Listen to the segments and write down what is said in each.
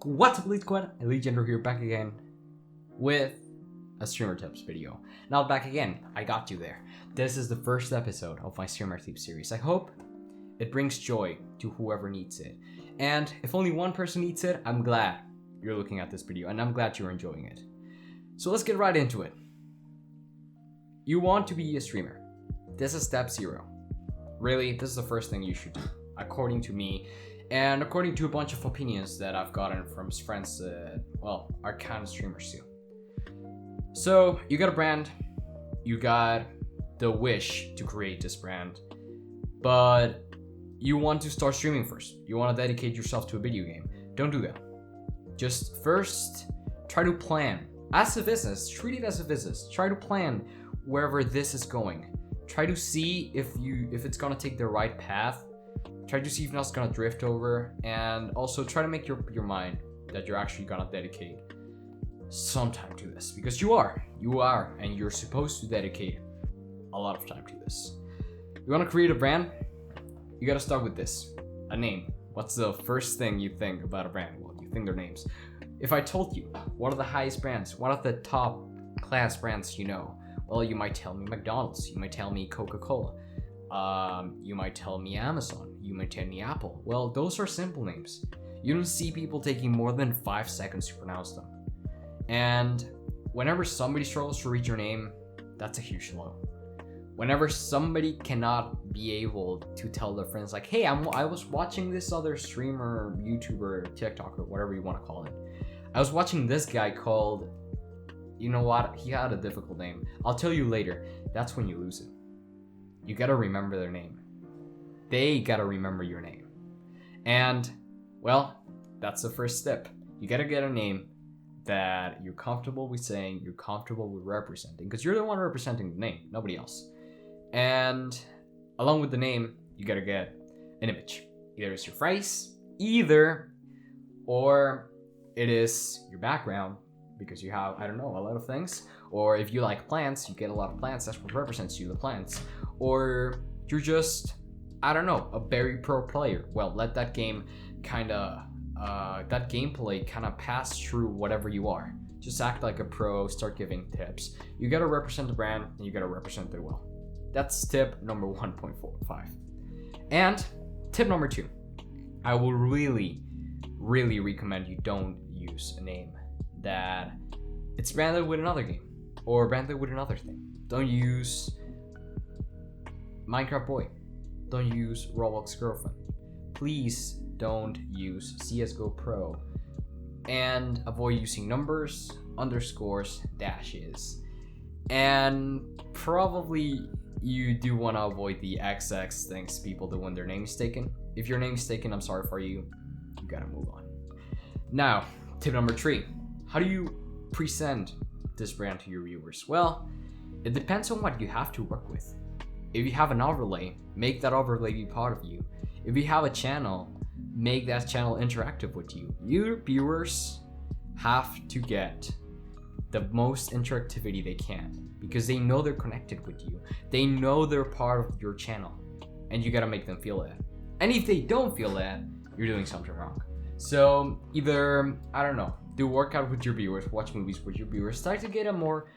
What's up, Elite Squad? Elite Gender here, back again with a streamer tips video. Now back again, I got you there. This is the first episode of my streamer tips series. I hope it brings joy to whoever needs it. And if only one person needs it, I'm glad you're looking at this video and I'm glad you're enjoying it. So let's get right into it. You want to be a streamer. This is step 0. Really, this is the first thing you should do, according to me. And according to a bunch of opinions that I've gotten from friends that, are kind of streamers too. So, you got a brand, you got the wish to create this brand, but you want to start streaming first. You want to dedicate yourself to a video game. Don't do that. Just first, try to plan. As a business, treat it as a business. Try to plan wherever this is going. Try to see if it's gonna take the right path. Try to see if it's gonna drift over, and also try to make your mind that you're actually gonna dedicate some time to this, because you are, and you're supposed to dedicate a lot of time to this. You wanna create a brand? You gotta start with this, a name. What's the first thing you think about a brand? Well, you think their names. If I told you one of the highest brands, one of the top class brands you know, well, you might tell me McDonald's, you might tell me Coca-Cola. You might tell me Amazon, you might tell me Apple. Well, those are simple names. You don't see people taking more than 5 seconds to pronounce them. And whenever somebody struggles to read your name, that's a huge low. Whenever somebody cannot be able to tell their friends like, hey, I was watching this other streamer, YouTuber, TikToker, whatever you want to call it. I was watching this guy called, you know what, he had a difficult name. I'll tell you later. That's when you lose it. You gotta remember their name. They gotta remember your name. And, well, that's the first step. You gotta get a name that you're comfortable with saying, you're comfortable with representing, because you're the one representing the name, nobody else. And along with the name, you gotta get an image. Either it's your face, or it is your background, because you have, I don't know, a lot of things. Or if you like plants, you get a lot of plants, that's what represents you, the plants. Or you're just, I don't know, a very pro player. Well, let that game that gameplay kind of pass through whatever you are. Just act like a pro, start giving tips. You gotta represent the brand, and you gotta represent it well. That's tip number 1.45. And tip number 2, I will really recommend you don't use a name that it's branded with another game or branded with another thing. Don't use Minecraft Boy. Don't use Roblox Girlfriend. Please don't use CSGO Pro. And avoid using numbers, underscores, dashes. And probably you do want to avoid the XX things people do when their name is taken. If your name is taken, I'm sorry for you. You gotta move on. Now, tip number 3. How do you present this brand to your viewers? Well, it depends on what you have to work with. If you have an overlay, make that overlay be part of you. If you have a channel, make that channel interactive with you. Your viewers have to get the most interactivity they can, because they know they're connected with you. They know they're part of your channel, and you gotta make them feel that. And if they don't feel that, you're doing something wrong. So either, I don't know, do workout with your viewers, watch movies with your viewers, start to get a more,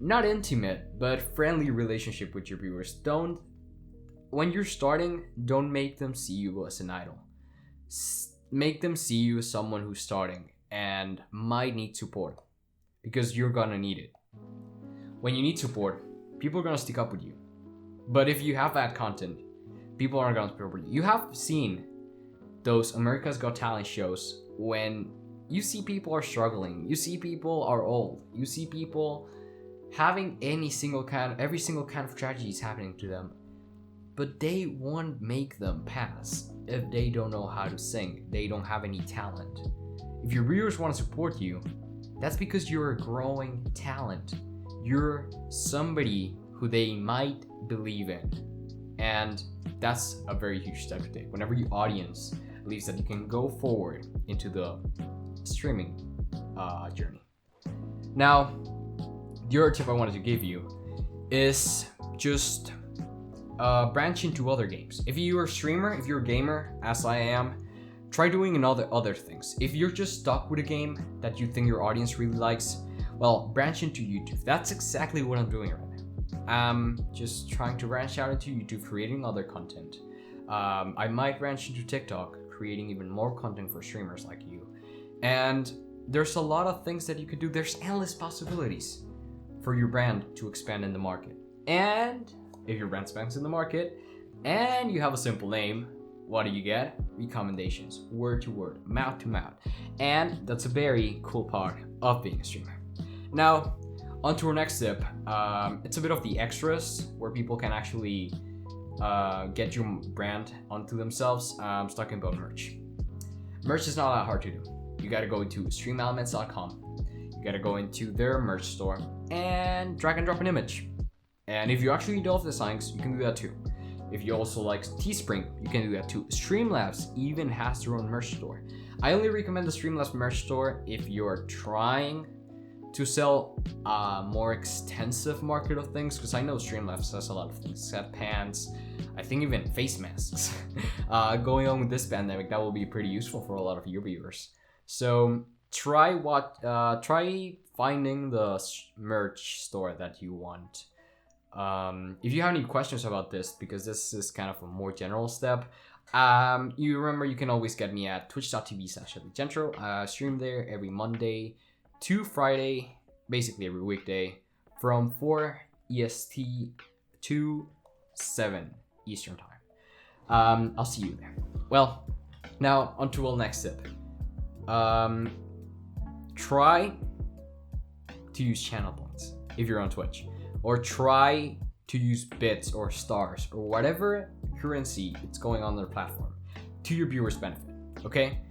not intimate, but friendly relationship with your viewers. When you're starting, don't make them see you as an idol. Make them see you as someone who's starting and might need support, because you're gonna need it. When you need support, people are gonna stick up with you. But if you have bad content, people aren't gonna support you. You have seen those America's Got Talent shows when you see people are struggling, you see people are old, you see people having every single kind of tragedies happening to them, but they won't make them pass if they don't know how to sing, they don't have any talent. If your viewers want to support you, that's because you're a growing talent. You're somebody who they might believe in, and that's a very huge step to take. Whenever your audience believes that you can go forward into the streaming journey. Now, the other tip I wanted to give you is just branch into other games. If you're a streamer, if you're a gamer, as I am, try doing other things. If you're just stuck with a game that you think your audience really likes, well, branch into YouTube. That's exactly what I'm doing right now. I'm just trying to branch out into YouTube, creating other content. I might branch into TikTok, creating even more content for streamers like you. And there's a lot of things that you could do. There's endless possibilities for your brand to expand in the market. And if your brand expands in the market and you have a simple name, what do you get? Recommendations, word to word, mouth to mouth. And that's a very cool part of being a streamer. Now, on to our next tip. It's a bit of the extras where people can actually get your brand onto themselves. I'm talking about merch. Merch is not that hard to do. You gotta go to streamelements.com. You gotta go into their merch store and drag and drop an image. And if you actually love designs, you can do that too. If you also like Teespring, you can do that too. Streamlabs even has their own merch store. I only recommend the Streamlabs merch store if you're trying to sell a more extensive market of things, because I know Streamlabs has a lot of things. Set pants, I think even face masks. Going on with this pandemic, that will be pretty useful for a lot of your viewers. So try finding the merch store that you want. If you have any questions about this, because this is kind of a more general step, you remember you can always get me at twitch.tv/EliteGentro. Stream there every Monday to Friday, basically every weekday, from 4 EST to 7 Eastern time. I'll see you there. Well, now on to our next tip. Try to use channel points if you're on Twitch. Or try to use bits or stars or whatever currency it's going on their platform to your viewers' benefit, okay?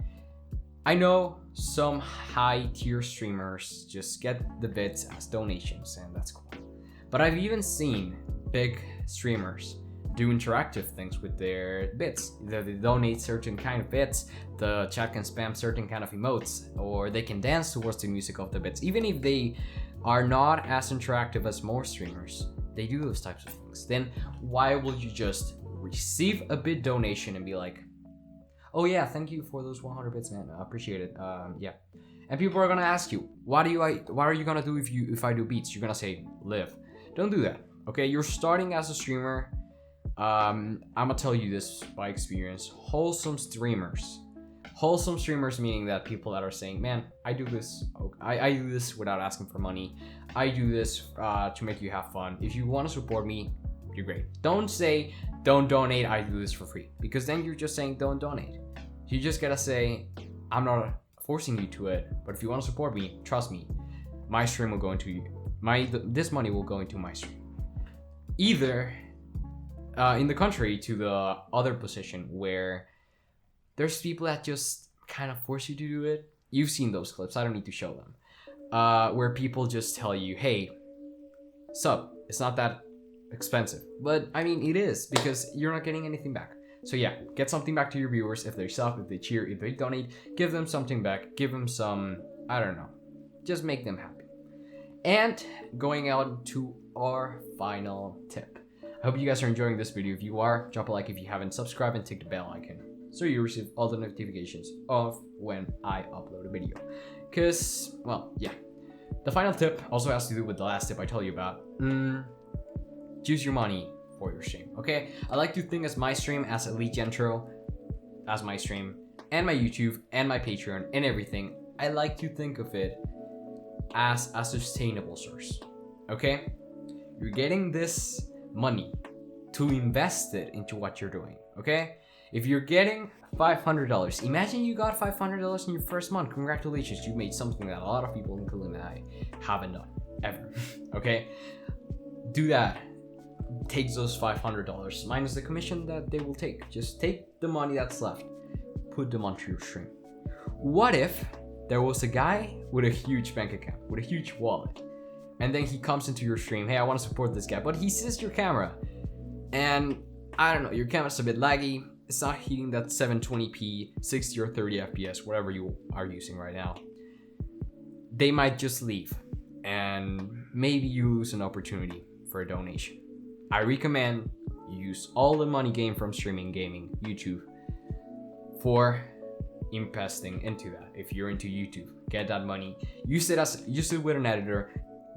I know some high tier streamers just get the bits as donations, and that's cool. But I've even seen big streamers do interactive things with their bits. Either they donate certain kind of bits, the chat can spam certain kind of emotes, or they can dance towards the music of the bits. Even if they are not as interactive as more streamers, they do those types of things. Then why will you just receive a bit donation and be like, oh yeah, thank you for those 100 bits, man, I appreciate it. Yeah. And people are gonna ask you, what are you gonna do if I do beats? You're gonna say live. Don't do that, okay? You're starting as a streamer. I'm gonna tell you this by experience. Wholesome streamers meaning that people that are saying, man, I do this without asking for money. I do this to make you have fun. If you want to support me, you're great. Don't say, don't donate, I do this for free. Because then you're just saying, don't donate. You just gotta say, I'm not forcing you to it, but if you want to support me, trust me, my stream will go into you. This money will go into my stream. Either, in the contrary to the other position where there's people that just kind of force you to do it. You've seen those clips, I don't need to show them. Where people just tell you, hey, sub, it's not that expensive. But I mean, it is, because you're not getting anything back. So yeah, get something back to your viewers. If they sub, if they cheer, if they donate, give them something back. Give them some, I don't know, just make them happy. And going out to our final tip. I hope you guys are enjoying this video. If you are, drop a like. If you haven't, subscribe and tick the bell icon so you receive all the notifications of when I upload a video. Because, well, yeah. The final tip also has to do with the last tip I told you about. Choose your money for your stream, okay? I like to think as my stream as EliteGentro, as my stream, and my YouTube, and my Patreon, and everything. I like to think of it as a sustainable source, okay? You're getting this money to invest it into what you're doing, okay? If you're getting $500, imagine you got $500 in your first month. Congratulations, you made something that a lot of people, including I, haven't done ever. Okay, do that. Take those $500 minus the commission that they will take. Just take the money that's left, put them onto your stream. What if there was a guy with a huge bank account, with a huge wallet, and then he comes into your stream? Hey, I want to support this guy, but he sees your camera, and I don't know, your camera's a bit laggy. It's not hitting that 720p, 60 or 30 FPS, whatever you are using right now. They might just leave, and maybe you lose an opportunity for a donation. I recommend you use all the money gained from streaming, gaming, YouTube for investing into that. If you're into YouTube, get that money, use it with an editor,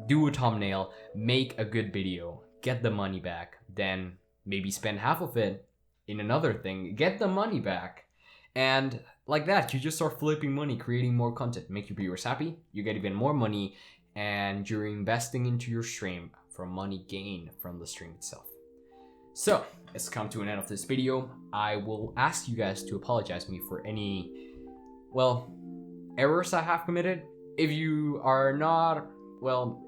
do a thumbnail, make a good video, get the money back, then maybe spend half of it in another thing, get the money back, and like that you just start flipping money, creating more content, make your viewers happy, you get even more money, and you're investing into your stream for money gained from the stream itself. So it's come to an end of this video. I will ask you guys to apologize to me for any, well, errors I have committed. If you are not, well,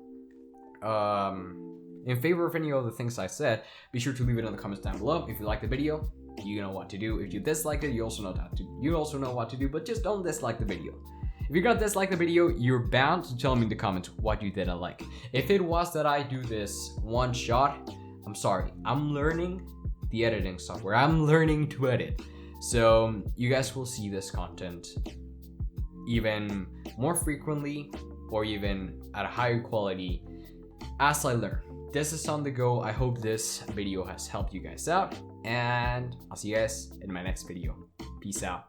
in favor of any of the things I said, be sure to leave it in the comments down below. If you like the video, you know what to do. If you disliked it, you also know what to do, but just don't dislike the video. If you're gonna dislike the video, you're bound to tell me in the comments what you didn't like. If it was that I do this one shot, I'm sorry. I'm learning the editing software. I'm learning to edit. So you guys will see this content even more frequently or even at a higher quality as I learn. This is on the go. I hope this video has helped you guys out, and I'll see you guys in my next video. Peace out.